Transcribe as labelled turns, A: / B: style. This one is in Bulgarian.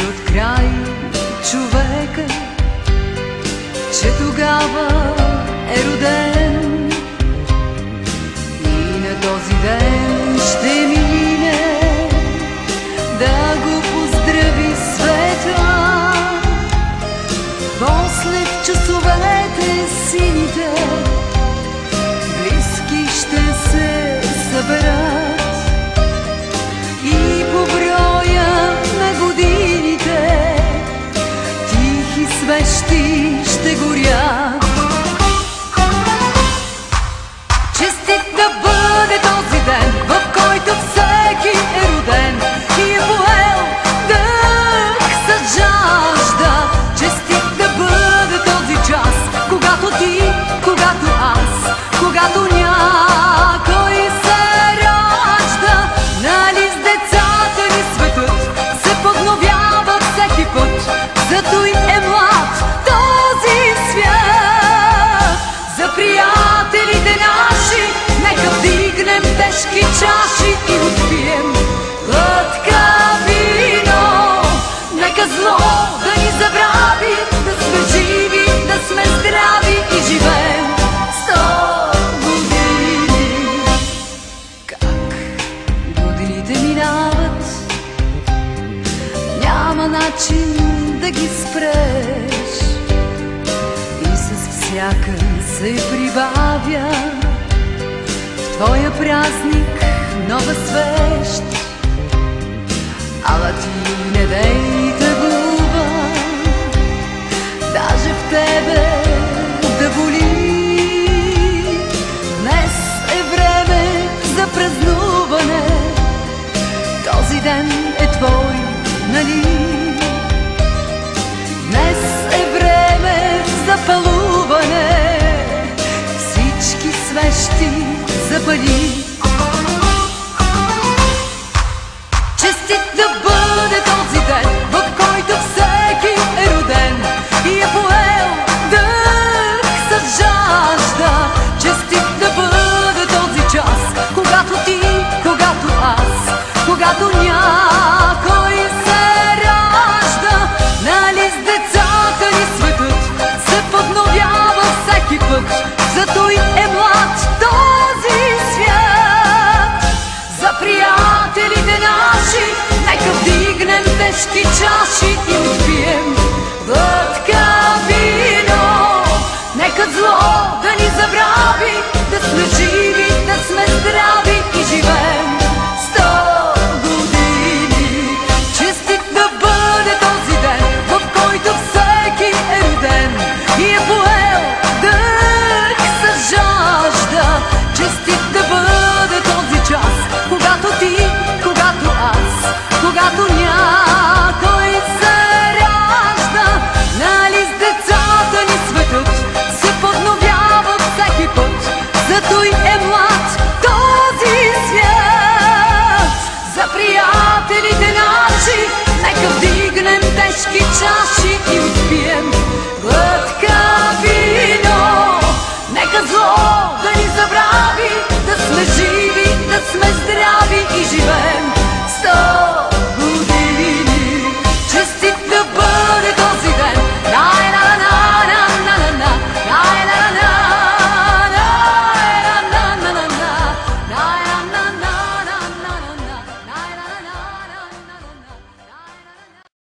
A: от край човека, че тогава е роден и на този ден ще мине да го поздрави света. После в часовете сините близки ще се съберат и по броя на годините тихи свещи ще горят. Честит да бъде този ден, в който всеки е роден и е поел дъх с жажда. Честит да бъде този час, когато ти, когато аз, когато някой се ражда. Нали с децата ни светът се подновява всеки път, зато и е млад този свят. За приятелите наши нека вдигнем тежки чаши и отпием глътка вино. Нека зло да ни забрави, да сме живи, да сме здрави и живеем 100 години. Как годините минават, няма начин да ги спреш и с всяка се прибавя в твоя празник нова свещ. Ала ти не дей тъгува, даже в тебе да боли. Днес е време за празнуване, този ден е твой, нали? Днес е време за палуване, всички свещи запали. Честит да бъде този ден, в който всеки е роден и е поел дъх с жажда. Честит да бъде този час, когато ти, когато аз, когато някой се ражда. Нали с децата ни светът се подновява всеки път, зато и е млад този свят. За приятелите наши нека вдигнем тежки чаши и отпием глътка вино. Нека зло да ни забрави, да сме живи, да сме здрави и живеем 100 години. Честит да бъде този ден, в който всеки е роден и е поел дъх с жажда. Честит да бъде този час, когато ти, когато аз, когато някой се ражда. Нали с децата ни светът се подновява всеки път, зато и е млад този свят. За приятелите наши нека вдигнем тежки чаши и отпием глътка вино. Нека зло да ни забрави, да сме живи, да сме здрави и живеем 100 години.